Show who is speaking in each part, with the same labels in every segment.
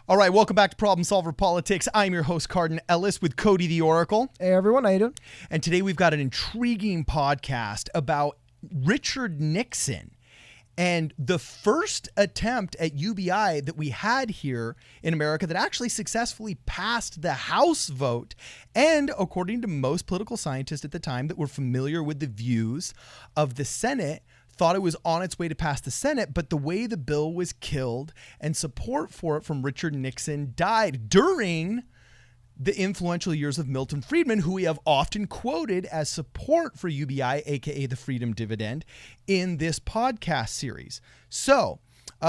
Speaker 1: All right, welcome back to Problem Solver Politics. I'm your host, Cardin Ellis, with Cody the Oracle.
Speaker 2: Hey, everyone. How you doing?
Speaker 1: And today we've got an intriguing podcast about Richard Nixon and the first attempt at UBI that we had here in America that actually successfully passed the House vote. And according to most political scientists at the time that were familiar with the views of the Senate, thought it was on its way to pass the Senate, but the way the bill was killed and support for it from Richard Nixon died during the influential years of Milton Friedman, who we have often quoted as support for UBI, aka the Freedom Dividend, in this podcast series. So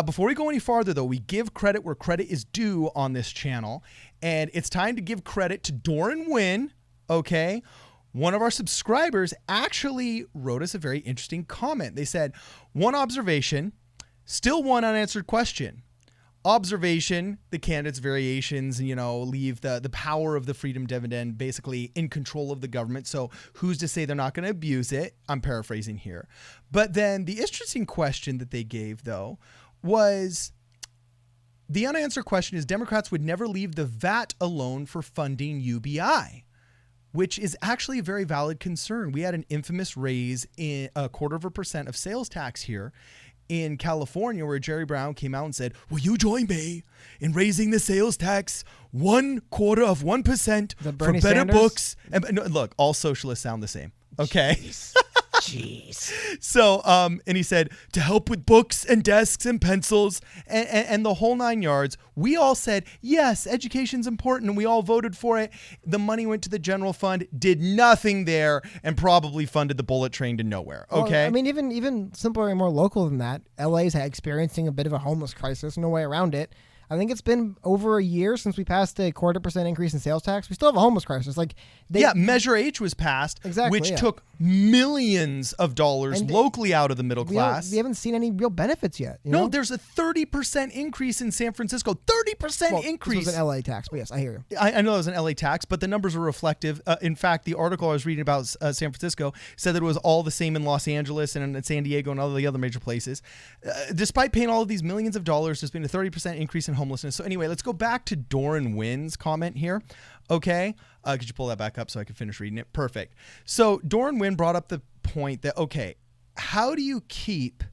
Speaker 1: before we go any farther, though, we give credit where credit is due on this channel, and it's time to give credit to Doran Wynn, okay? One of our subscribers actually wrote us a very interesting comment. They said, one observation, still one unanswered question. Observation, the candidates' variations, leave the power of the Freedom Dividend basically in control of the government. So who's to say they're not going to abuse it? I'm paraphrasing here. But then the interesting question that they gave, though, was the unanswered question is Democrats would never leave the VAT alone for funding UBI, which is actually a very valid concern. We had an infamous raise in 0.25% of sales tax here in California, where Jerry Brown came out and said, will you join me in raising the sales tax 0.25% for better
Speaker 2: Sanders?
Speaker 1: Books? And no, look, all socialists sound the same. Okay.
Speaker 2: Jeez.
Speaker 1: So, and he said, to help with books and desks and pencils and the whole nine yards. We all said, yes, education's important, and we all voted for it. The money went to the general fund, did nothing there, and probably funded the bullet train to nowhere. Okay.
Speaker 2: Well, I mean, even simpler and more local than that, LA is experiencing a bit of a homeless crisis. No way around it. I think it's been over a year since we passed a 0.25% increase in sales tax. We still have a homeless crisis.
Speaker 1: Measure H was passed, which took millions of dollars locally out of the middle class.
Speaker 2: We haven't seen any real benefits yet.
Speaker 1: No, there's a 30% increase in San Francisco. 30% increase.
Speaker 2: This was an LA tax, but yes, I hear you.
Speaker 1: I know it was an LA tax, but the numbers are reflective. In fact, the article I was reading about San Francisco said that it was all the same in Los Angeles and in San Diego and all the other major places. Despite paying all of these millions of dollars, there's been a 30% increase in homelessness. So anyway, let's go back to Doran Wynn's comment here. Okay. Could you pull that back up so I can finish reading it? Perfect. So Doran Wynn brought up the point that, okay, how do you keep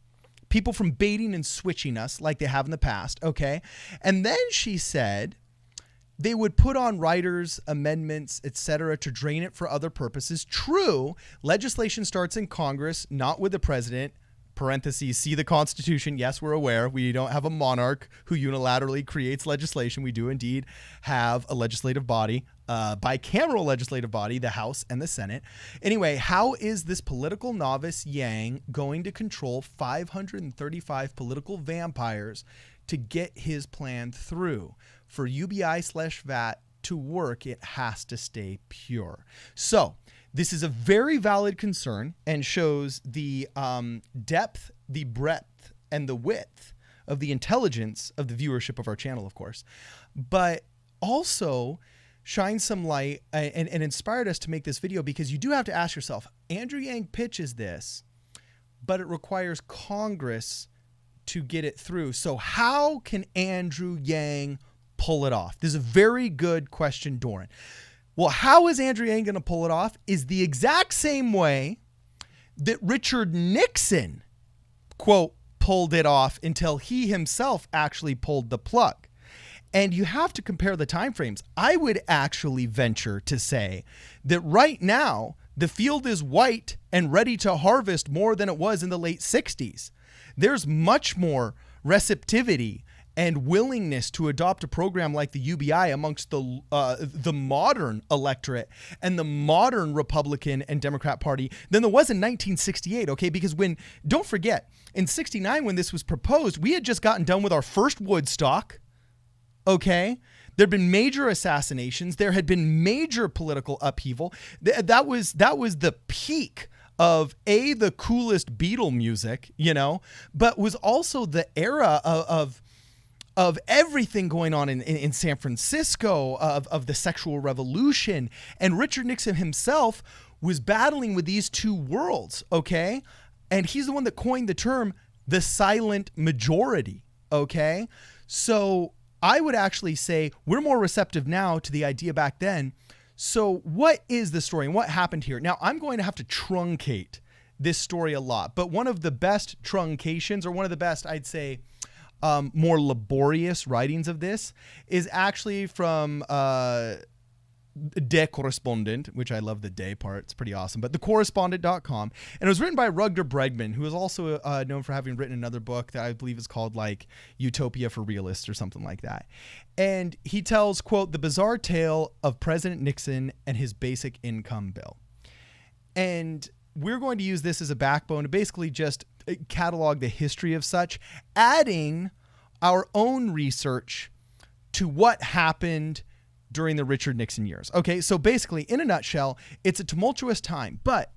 Speaker 1: people from baiting and switching us like they have in the past? Okay. And then she said they would put on riders, amendments, etc., to drain it for other purposes. True. Legislation starts in Congress, not with the president. Parentheses, see the Constitution. Yes, we're aware. We don't have a monarch who unilaterally creates legislation. We do indeed have a legislative body, bicameral legislative body, the House and the Senate. Anyway, how is this political novice Yang going to control 535 political vampires to get his plan through? For UBI/VAT to work, it has to stay pure. So this is a very valid concern and shows the depth, the breadth, and the width of the intelligence of the viewership of our channel, of course, but also shines some light and inspired us to make this video, because you do have to ask yourself, Andrew Yang pitches this, but it requires Congress to get it through. So how can Andrew Yang pull it off? This is a very good question, Doran. Well, how is Andrew Yang going to pull it off is the exact same way that Richard Nixon, quote, pulled it off until he himself actually pulled the plug. And you have to compare the timeframes. I would actually venture to say that right now, the field is white and ready to harvest more than it was in the late 60s. There's much more receptivity and willingness to adopt a program like the UBI amongst the modern electorate and the modern Republican and Democrat Party than there was in 1968, okay? Because don't forget, in 69 when this was proposed, we had just gotten done with our first Woodstock, okay? There'd been major assassinations. There had been major political upheaval. That was the peak of the coolest Beatle music, but was also the era of everything going on in San Francisco, of the sexual revolution. And Richard Nixon himself was battling with these two worlds, okay? And he's the one that coined the term the silent majority, okay? So I would actually say we're more receptive now to the idea back then. So what is the story and what happened here? Now, I'm going to have to truncate this story a lot, but one of the best truncations, or one of the best, I'd say, more laborious writings of this is actually from De Correspondent, which I love the de part. It's pretty awesome. But thecorrespondent.com. And it was written by Rutger Bregman, who is also known for having written another book that I believe is called like Utopia for Realists or something like that. And he tells, quote, the bizarre tale of President Nixon and his basic income bill. And we're going to use this as a backbone to basically just catalog the history of such, adding our own research to what happened during the Richard Nixon years. Okay, so basically, in a nutshell, it's a tumultuous time, but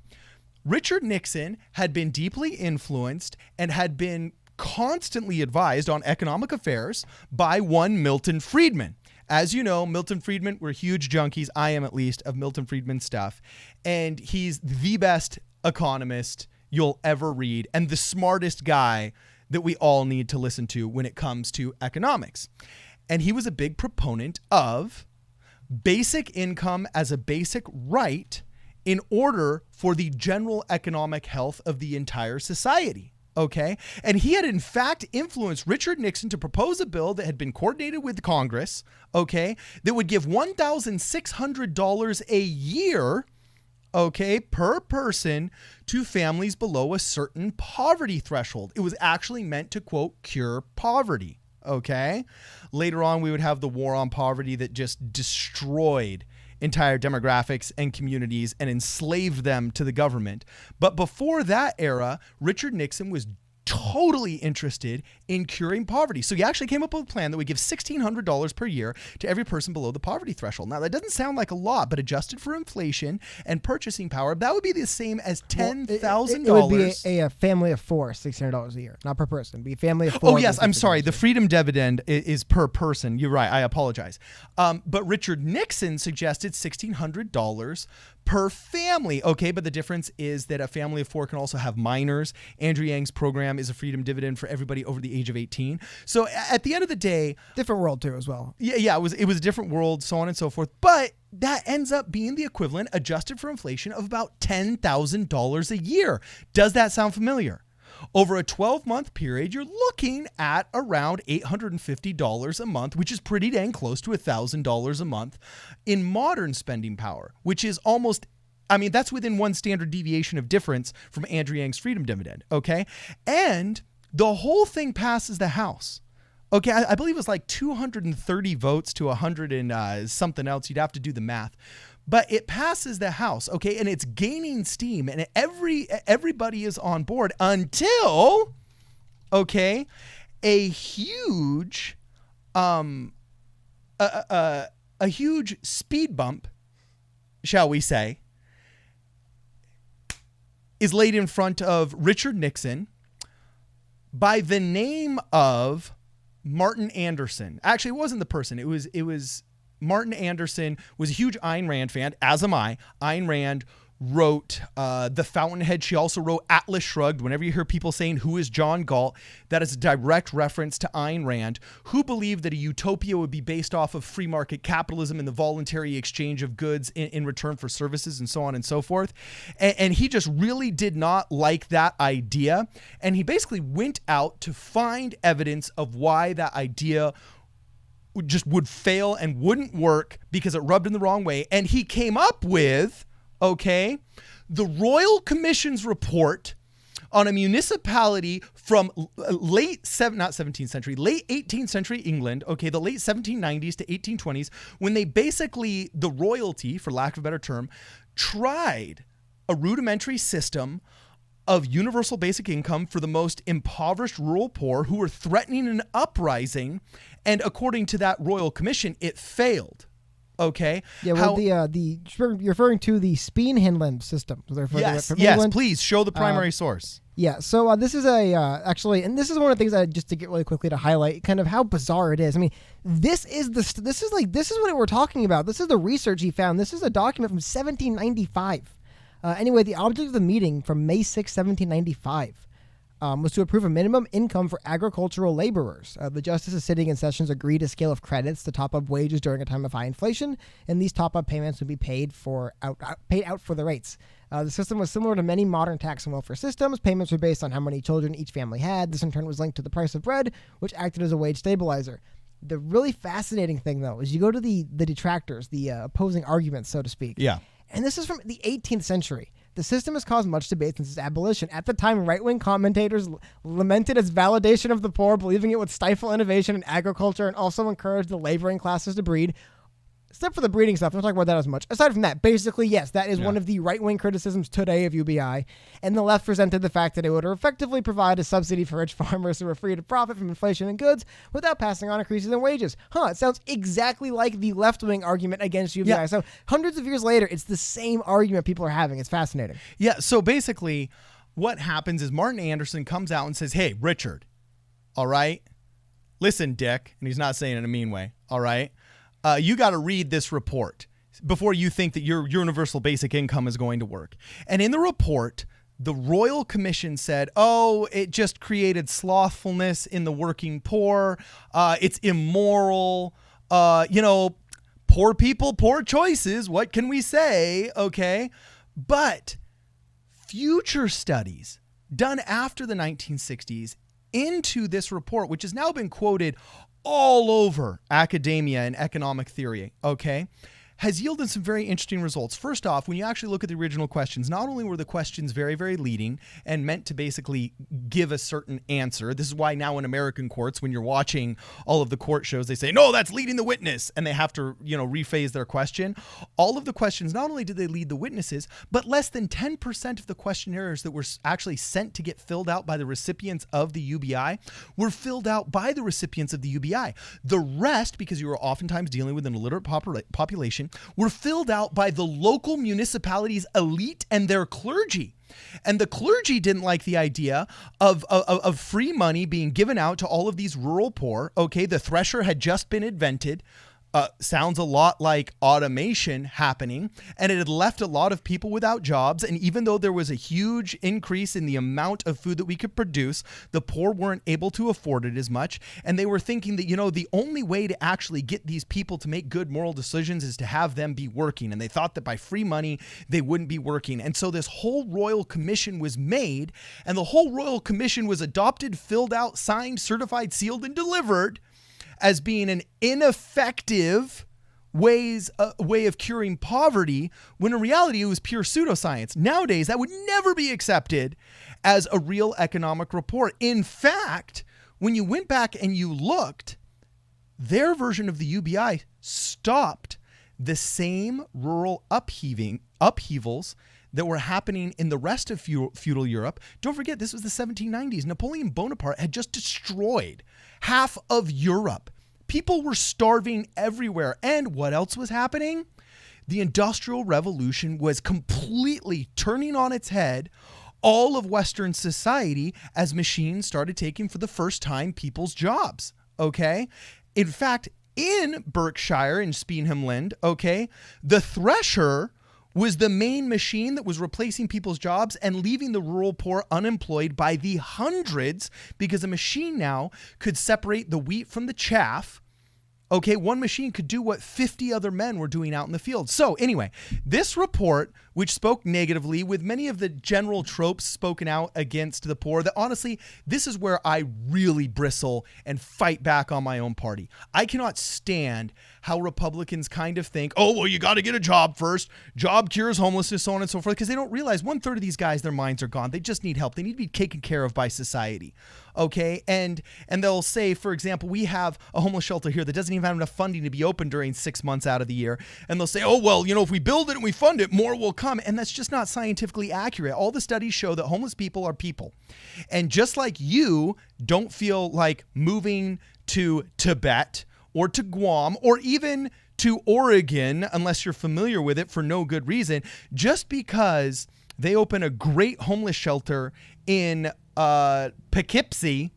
Speaker 1: Richard Nixon had been deeply influenced and had been constantly advised on economic affairs by one Milton Friedman. As you know, Milton Friedman, we're huge junkies, I am at least, of Milton Friedman stuff, and he's the best economist you'll ever read and the smartest guy that we all need to listen to when it comes to economics. And he was a big proponent of basic income as a basic right in order for the general economic health of the entire society. Okay. And he had in fact influenced Richard Nixon to propose a bill that had been coordinated with Congress. Okay. That would give $1,600 a year, okay, per person to families below a certain poverty threshold. It was actually meant to, quote, cure poverty. Okay. Later on, we would have the war on poverty that just destroyed entire demographics and communities and enslaved them to the government. But before that era, Richard Nixon was totally interested in curing poverty. So he actually came up with a plan that would give $1,600 per year to every person below the poverty threshold. Now, that doesn't sound like a lot, but adjusted for inflation and purchasing power, that would be the same as $10,000.
Speaker 2: It would be a family of four, $1,600 a year, not per person. It'd be a family of four.
Speaker 1: Oh, yes. I'm sorry. The freedom dividend is per person. You're right. I apologize. But Richard Nixon suggested $1,600 per family. Okay, but the difference is that a family of four can also have minors. Andrew Yang's program is a freedom dividend for everybody over the age of 18. So at the end of the day,
Speaker 2: different world too as well.
Speaker 1: Yeah, it was a different world, so on and so forth. But that ends up being the equivalent, adjusted for inflation, of about $10,000 a year. Does that sound familiar? Over a 12-month period, you're looking at around $850 a month, which is pretty dang close to $1,000 a month in modern spending power, which is almost, that's within one standard deviation of difference from Andrew Yang's freedom dividend, okay? And the whole thing passes the House. Okay, I believe it was like 230 votes to 100 and something else. You'd have to do the math. But it passes the House, okay, and it's gaining steam, and everybody is on board until, okay, a huge speed bump, shall we say, is laid in front of Richard Nixon by the name of Martin Anderson. Actually, it wasn't the person. It was Martin Anderson was a huge Ayn Rand fan, as am I. Ayn Rand wrote The Fountainhead. She also wrote Atlas Shrugged. Whenever you hear people saying, who is John Galt, that is a direct reference to Ayn Rand, who believed that a utopia would be based off of free market capitalism and the voluntary exchange of goods in return for services and so on and so forth. And he just really did not like that idea. And he basically went out to find evidence of why that idea just would fail and wouldn't work because it rubbed in the wrong way. And he came up with, okay, the Royal Commission's report on a municipality from late 18th century England, okay, the late 1790s to 1820s, when they basically, the royalty, for lack of a better term, tried a rudimentary system of universal basic income for the most impoverished rural poor who were threatening an uprising. And according to that Royal Commission, it failed. Okay.
Speaker 2: Yeah. Well, you're referring to the Speenhinland system.
Speaker 1: Yes. Please show the primary source.
Speaker 2: Yeah. So this is actually, and this is one of the things that just to get really quickly to highlight kind of how bizarre it is. This is what we're talking about. This is the research he found. This is a document from 1795. Anyway, the object of the meeting from May 6, 1795. was to approve a minimum income for agricultural laborers. The justices sitting in sessions agreed a scale of credits to top up wages during a time of high inflation, and these top-up payments would be paid out for the rates. The system was similar to many modern tax and welfare systems. Payments were based on how many children each family had. This in turn was linked to the price of bread, which acted as a wage stabilizer. The really fascinating thing, though, is you go to the detractors, the opposing arguments, so to speak.
Speaker 1: Yeah.
Speaker 2: And this is from the 18th century. The system has caused much debate since its abolition. At the time, right-wing commentators lamented its validation of the poor, believing it would stifle innovation in agriculture and also encourage the laboring classes to breed. Except for the breeding stuff, don't talk about that as much. Aside from that, basically, yes, that is one of the right-wing criticisms today of UBI. And the left presented the fact that it would effectively provide a subsidy for rich farmers who were free to profit from inflation and goods without passing on increases in wages. It sounds exactly like the left-wing argument against UBI. Yeah. So hundreds of years later, it's the same argument people are having. It's fascinating.
Speaker 1: Yeah, so basically what happens is Martin Anderson comes out and says, hey, Richard, all right, listen, Dick, and he's not saying it in a mean way, all right, you got to read this report before you think that your universal basic income is going to work. And in the report, the Royal Commission said, it just created slothfulness in the working poor. It's immoral. Poor people, poor choices. What can we say? Okay. But future studies done after the 1960s into this report, which has now been quoted all over academia and economic theory, okay, has yielded some very interesting results. First off, when you actually look at the original questions, not only were the questions very, very leading and meant to basically give a certain answer. This is why now in American courts, when you're watching all of the court shows, they say, no, that's leading the witness. And they have to, rephrase their question. All of the questions, not only did they lead the witnesses, but less than 10% of the questionnaires that were actually sent to get filled out by the recipients of the UBI were filled out by the recipients of the UBI. The rest, because you were oftentimes dealing with an illiterate population, were filled out by the local municipality's elite and their clergy. And the clergy didn't like the idea of free money being given out to all of these rural poor. Okay, the thresher had just been invented. Sounds a lot like automation happening, and it had left a lot of people without jobs. And even though there was a huge increase in the amount of food that we could produce, the poor weren't able to afford it as much. And they were thinking that, the only way to actually get these people to make good moral decisions is to have them be working. And they thought that by free money, they wouldn't be working. And so this whole Royal Commission was made, and the whole Royal Commission was adopted, filled out, signed, certified, sealed, and delivered as being an ineffective way of curing poverty, when in reality it was pure pseudoscience. Nowadays, that would never be accepted as a real economic report. In fact, when you went back and you looked, their version of the UBI stopped the same rural upheavals that were happening in the rest of feudal Europe. Don't forget, this was the 1790s. Napoleon Bonaparte had just destroyed half of Europe. People were starving everywhere. And what else was happening? The Industrial Revolution was completely turning on its head all of Western society as machines started taking for the first time people's jobs. Okay? In fact, in Berkshire, in Speenham, okay, the thresher was the main machine that was replacing people's jobs and leaving the rural poor unemployed by the hundreds, because a machine now could separate the wheat from the chaff. Okay, one machine could do what 50 other men were doing out in the field. So anyway, this report, which spoke negatively with many of the general tropes spoken out against the poor, that honestly, this is where I really bristle and fight back on my own party. I cannot stand how Republicans kind of think, oh, well, you got to get a job first. Job cures homelessness, so on and so forth, because they don't realize 1/3 of these guys, their minds are gone. They just need help. They need to be taken care of by society. Okay, and they'll say, for example, we have a homeless shelter here that doesn't even have enough funding to be open during 6 months out of the year. And they'll say, oh, well, if we build it and we fund it, more will come. And that's just not scientifically accurate. All the studies show that homeless people are people. And just like you don't feel like moving to Tibet or to Guam or even to Oregon, unless you're familiar with it for no good reason, just because they open a great homeless shelter in Poughkeepsie,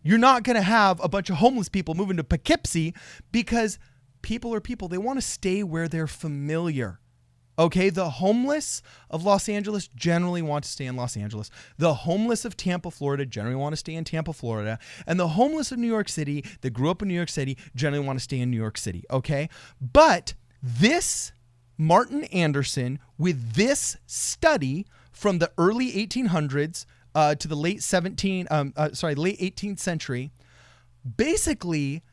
Speaker 1: you're not going to have a bunch of homeless people moving to Poughkeepsie, because people are people. They want to stay where they're familiar. Okay, the homeless of Los Angeles generally want to stay in Los Angeles. The homeless of Tampa, Florida generally want to stay in Tampa, Florida. And the homeless of New York City that grew up in New York City generally want to stay in New York City. Okay, but this Martin Anderson, with this study from the early 1800s to the late 18th century, basically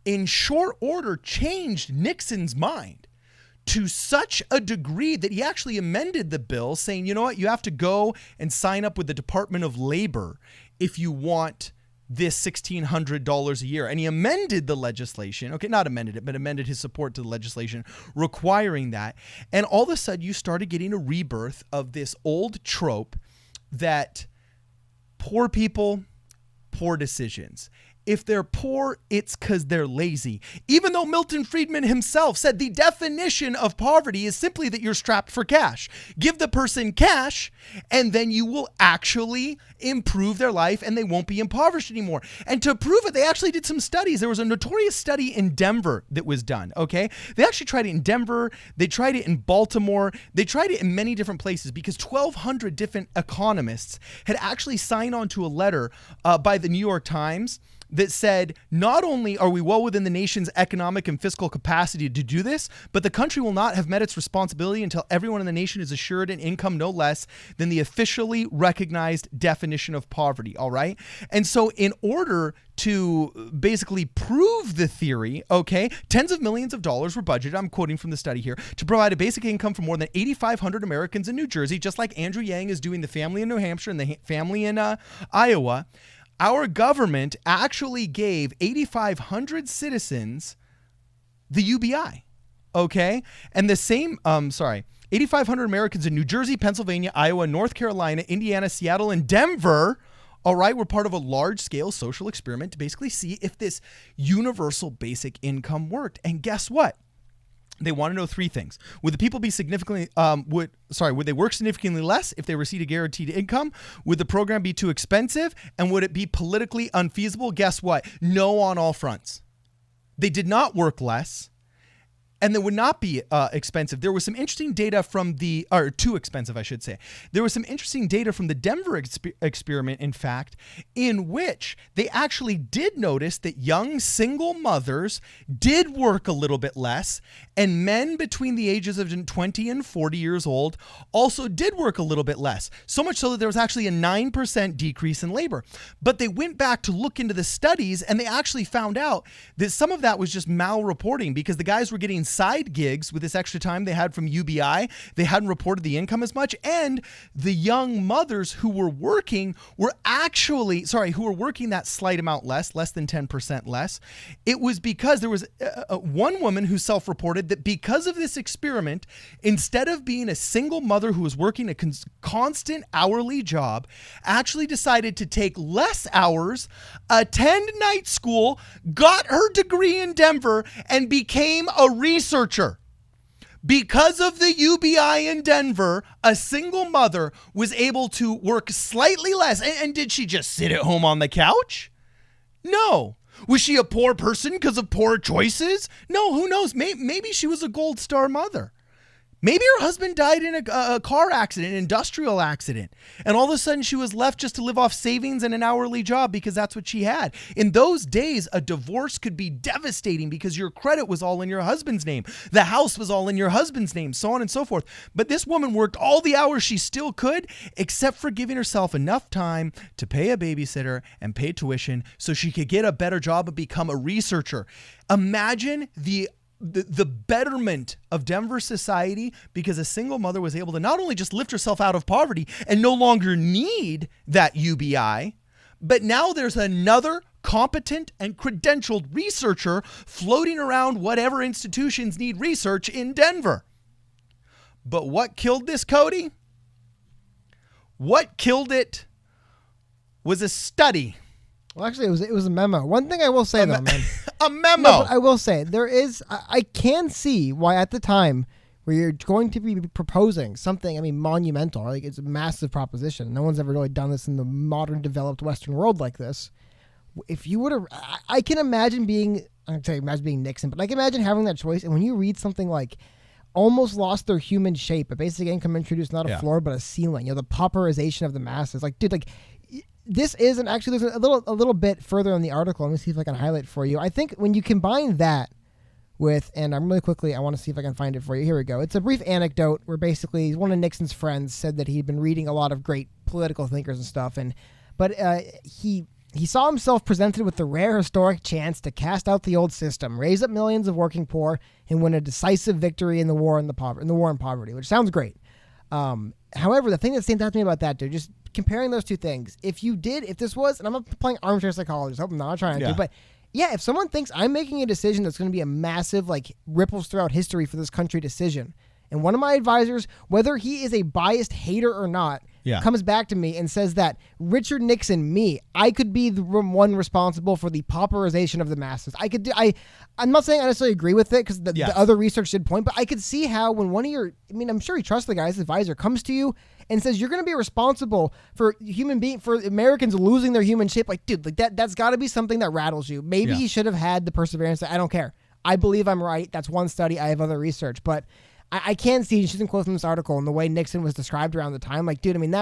Speaker 1: in short order changed Nixon's mind to such a degree that he actually amended the bill saying, you know what, you have to go and sign up with the Department of Labor if you want this $1,600 a year. And he amended the legislation. Okay, not amended it, but amended his support to the legislation requiring that. And all of a sudden you started getting a rebirth of this old trope that poor people, poor decisions. If they're poor, it's because they're lazy. Even though Milton Friedman himself said the definition of poverty is simply that you're strapped for cash. Give the person cash, and then you will actually improve their life, and they won't be impoverished anymore. And to prove it, they actually did some studies. There was a notorious study in Denver that was done, okay? They actually tried it in Denver. They tried it in Baltimore. They tried it in many different places because 1,200 different economists had actually signed on to a letter by the New York Times that said, not only are we well within the nation's economic and fiscal capacity to do this, but the country will not have met its responsibility until everyone in the nation is assured an income no less than the officially recognized definition of poverty, all right? And so in order to basically prove the theory, okay, tens of millions of dollars were budgeted, I'm quoting from the study here, to provide a basic income for more than 8,500 Americans in New Jersey, just like Andrew Yang is doing the family in New Hampshire and the family in Iowa. Our government actually gave 8,500 citizens the UBI, okay? And the same, 8,500 Americans in New Jersey, Pennsylvania, Iowa, North Carolina, Indiana, Seattle, and Denver, all right, were part of a large-scale social experiment to basically see if this universal basic income worked. And guess what? They want to know three things. Would the people be significantly, would they work significantly less if they received a guaranteed income? Would the program be too expensive? And would it be politically unfeasible? Guess what? No on all fronts. They did not work less. And they would not be expensive. There was some interesting data from too expensive, I should say. There was some interesting data from the Denver experiment, in fact, in which they actually did notice that young single mothers did work a little bit less, and men between the ages of 20 and 40 years old also did work a little bit less. So much so that there was actually a 9% decrease in labor. But they went back to look into the studies, and they actually found out that some of that was just mal-reporting because the guys were getting side gigs with this extra time they had from UBI. They hadn't reported the income as much. And the young mothers who were working were working that slight amount less than 10% less. It was because there was one woman who self-reported that because of this experiment, instead of being a single mother who was working a constant hourly job, actually decided to take less hours, attend night school, got her degree in Denver, and became a researcher. Because of the UBI in Denver, a single mother was able to work slightly less. And did she just sit at home on the couch? No. Was she a poor person because of poor choices? No, who knows? Maybe she was a gold star mother. Maybe her husband died in a car accident, an industrial accident, and all of a sudden she was left just to live off savings and an hourly job because that's what she had. In those days, a divorce could be devastating because your credit was all in your husband's name. The house was all in your husband's name, so on and so forth. But this woman worked all the hours she still could, except for giving herself enough time to pay a babysitter and pay tuition so she could get a better job and become a researcher. Imagine the betterment of Denver society because a single mother was able to not only just lift herself out of poverty and no longer need that UBI, but now there's another competent and credentialed researcher floating around whatever institutions need research in Denver. But what killed this, Cody? What killed it was a study.
Speaker 2: Well, actually, it was a memo. One thing I will say, though, man.
Speaker 1: A memo.
Speaker 2: No, but I will say, I can see why at the time where you're going to be proposing something, monumental, like it's a massive proposition. No one's ever really done this in the modern developed Western world like this. If you would have, I can imagine being Nixon, but I can imagine having that choice. And when you read something like almost lost their human shape. A basic income introduced not a floor but a ceiling. The pauperization of the masses. Like, dude, like this is, and actually there's a little bit further in the article. Let me see if I can highlight for you. I think when you combine that with, and I'm really quickly, I want to see if I can find it for you. Here we go. It's a brief anecdote where basically one of Nixon's friends said that he'd been reading a lot of great political thinkers and stuff, but he saw himself presented with the rare historic chance to cast out the old system, raise up millions of working poor, and win a decisive victory in the war on poverty, which sounds great. However, the thing that stands out to me about that, dude, just comparing those two things, if this was, and I'm not playing armchair psychologist, I hope I'm not trying to, but yeah, if someone thinks I'm making a decision that's going to be a massive, like, ripples throughout history for this country decision, and one of my advisors, whether he is a biased hater or not, comes back to me and says that Richard Nixon, I could be the one responsible for the pauperization of the masses. I'm not saying I necessarily agree with it because the other research did point, but I could see how when I'm sure he trusts the guy, his advisor, comes to you and says you're going to be responsible for for Americans losing their human shape. Like, dude, like that's got to be something that rattles you. Maybe he should have had the perseverance. I don't care. I believe I'm right. That's one study. I have other research, but I can't see, she's in quotes from this article, and the way Nixon was described around the time. Like, dude, I mean,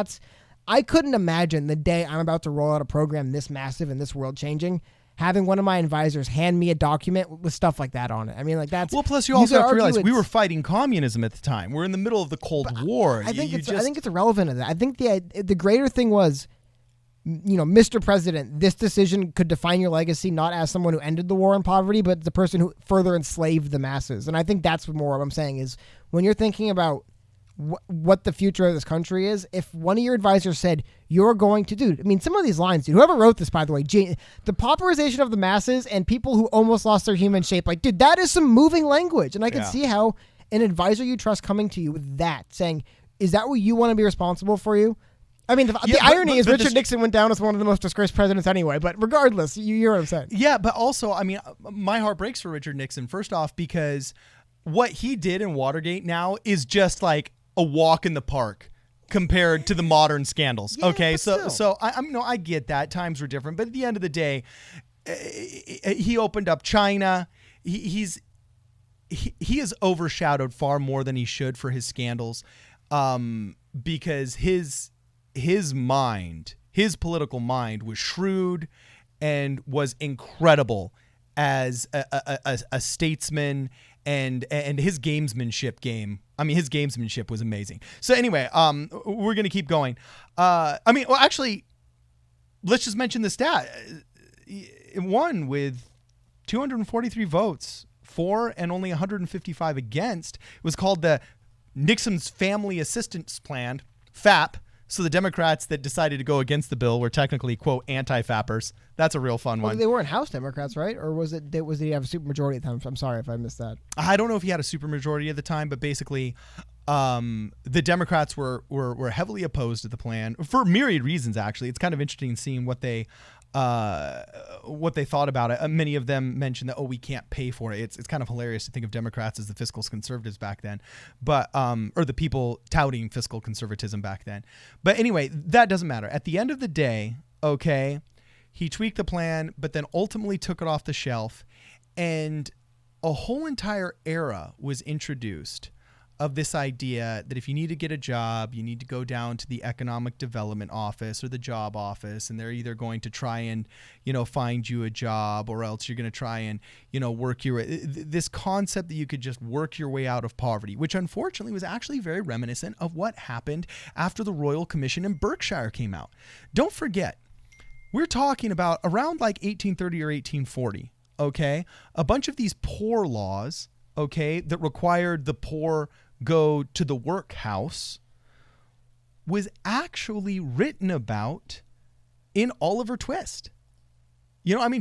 Speaker 2: I couldn't imagine the day I'm about to roll out a program this massive and this world changing, having one of my advisors hand me a document with stuff like that on it. I mean, like that's...
Speaker 1: Well, plus you also have to realize we were fighting communism at the time. We're in the middle of the Cold War.
Speaker 2: I think it's irrelevant to that. I think the greater thing was, Mr. President, this decision could define your legacy not as someone who ended the war on poverty, but the person who further enslaved the masses. And I think that's more what I'm saying is when you're thinking about what the future of this country is, if one of your advisors said, you're going to, dude, I mean, some of these lines, dude, whoever wrote this, by the way, the pauperization of the masses and people who almost lost their human shape, like, dude, that is some moving language. And I can see how an advisor you trust coming to you with that, saying, is that what you want to be responsible for you? I mean, the irony is Richard Nixon went down as one of the most disgraced presidents anyway, but regardless, you hear what I'm saying.
Speaker 1: Yeah, but also, I mean, my heart breaks for Richard Nixon, first off, because what he did in Watergate now is just like a walk in the park compared to the modern scandals.
Speaker 2: Yeah,
Speaker 1: okay,
Speaker 2: so
Speaker 1: I get that. Times were different, but at the end of the day, he opened up China. He is overshadowed far more than he should for his scandals, because his political mind was shrewd and was incredible as a statesman, and his gamesmanship his gamesmanship was amazing. So anyway, we're going to keep going. Actually, let's just mention the stat. It won with 243 votes for and only 155 against. It was called the Nixon's Family Assistance Plan, FAP. So the Democrats that decided to go against the bill were technically, quote, anti-fappers. That's a real fun one.
Speaker 2: They weren't House Democrats, right? Or was he have a supermajority at the time? I'm sorry if I missed that.
Speaker 1: I don't know if he had a supermajority at the time, but basically the Democrats were heavily opposed to the plan for myriad reasons, actually. It's kind of interesting seeing what they thought about it. Many of them mentioned that, we can't pay for it. It's kind of hilarious to think of Democrats as the fiscal conservatives back then, but or the people touting fiscal conservatism back then. But anyway, that doesn't matter. At the end of the day, okay, he tweaked the plan, but then ultimately took it off the shelf, and a whole entire era was introduced of this idea that if you need to get a job, you need to go down to the economic development office or the job office, and they're either going to try and, find you a job, or else you're going to try and, work your way. This concept that you could just work your way out of poverty, which unfortunately was actually very reminiscent of what happened after the Royal Commission in Berkshire came out. Don't forget, we're talking about around like 1830 or 1840, okay? A bunch of these poor laws, okay, that required the poor go to the workhouse was actually written about in Oliver Twist.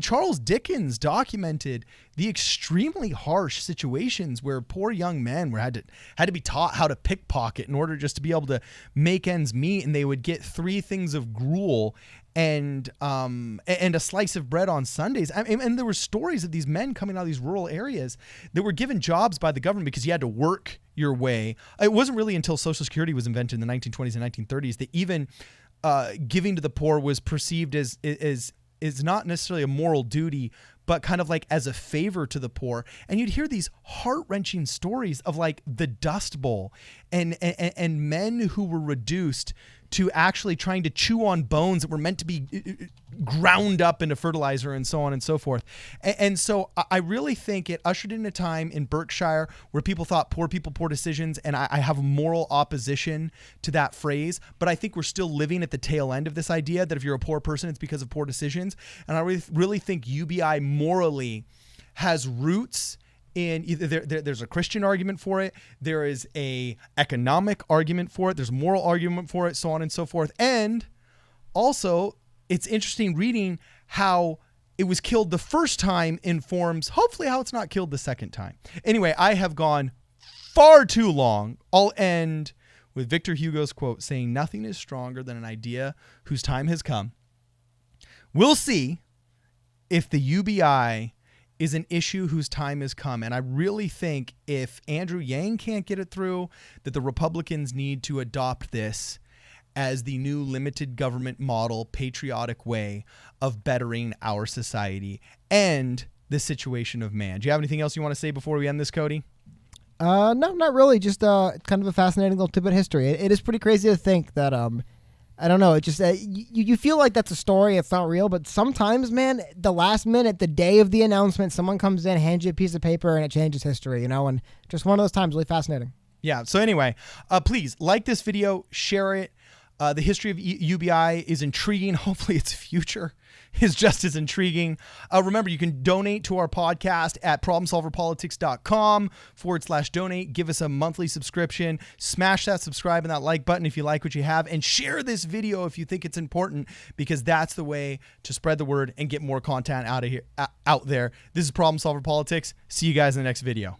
Speaker 1: Charles Dickens documented the extremely harsh situations where poor young men had to be taught how to pickpocket in order just to be able to make ends meet, and they would get 3 things of gruel and a slice of bread on Sundays. And there were stories of these men coming out of these rural areas that were given jobs by the government because you had to work your way. It wasn't really until Social Security was invented in the 1920s and 1930s that even giving to the poor was perceived as not necessarily a moral duty, but kind of like as a favor to the poor. And you'd hear these heart-wrenching stories of like the Dust Bowl and men who were reduced to actually trying to chew on bones that were meant to be ground up into fertilizer and so on and so forth. And so I really think it ushered in a time in Berkshire where people thought poor people, poor decisions. And I have moral opposition to that phrase, but I think we're still living at the tail end of this idea that if you're a poor person, it's because of poor decisions. And I really think UBI morally has roots in either there's a Christian argument for it, there is a economic argument for it, there's a moral argument for it, so on and so forth. And also, it's interesting reading how it was killed the first time informs hopefully how it's not killed the second time. Anyway, I have gone far too long. I'll end with Victor Hugo's quote saying, "Nothing is stronger than an idea whose time has come." We'll see if the UBI is an issue whose time has come. And I really think if Andrew Yang can't get it through, that the Republicans need to adopt this as the new limited government model, patriotic way of bettering our society and the situation of man. Do you have anything else you want to say before we end this, Cody?
Speaker 2: No, not really. Just kind of a fascinating little tidbit of history. It is pretty crazy to think that I don't know. It just you feel like that's a story. It's not real, but sometimes, man, the last minute, the day of the announcement, someone comes in, hands you a piece of paper, and it changes history. And just one of those times, really fascinating.
Speaker 1: Yeah. So anyway, please like this video, share it. The history of UBI is intriguing. Hopefully its future is just as intriguing. Remember, you can donate to our podcast at problemsolverpolitics.com/donate. Give us a monthly subscription. Smash that subscribe and that like button if you like what you have. And share this video if you think it's important, because that's the way to spread the word and get more content out there. This is Problem Solver Politics. See you guys in the next video.